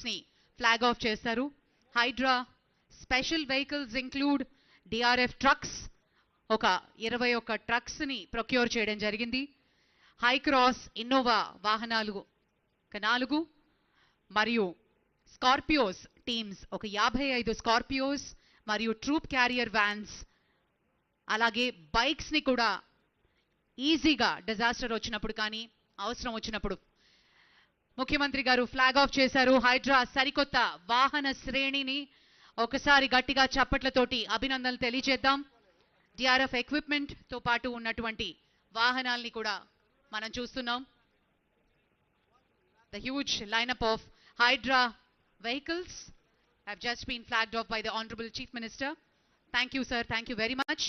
ని flag off చేశారు. HYDRAA special vehicles include DRF trucks, ఒక 21 ట్రక్స్ ని ప్రొక్యూర్ చేయడం జరిగింది. హై క్రాస్ ఇన్నోవా వాహనాలు 4 మరియు స్కార్పియోస్ టీమ్స్ ఒక 55 స్కార్పియోస్ మరియు ట్రూప్ క్యారియర్ వ్యాన్స్, అలాగే బైక్స్ ని కూడా ఈజీగా డిజాస్టర్ వచ్చినప్పుడు కానీ అవసరం వచ్చినప్పుడు ముఖ్యమంత్రి గారు ఫ్లాగ్ ఆఫ్ చేశారు. హైడ్రా సరికొత్త వాహన శ్రేణిని ఒకసారి గట్టిగా చప్పట్లతోటి అభినందనలు తెలియజేద్దాం. డిఆర్ఎఫ్ ఎక్విప్మెంట్ తో పాటు ఉన్నటువంటి వాహనాల్ని కూడా మనం చూస్తున్నాం. The huge lineup of Hydra vehicles have just been flagged off by the Honorable Chief Minister. Thank you, sir. Thank you very much.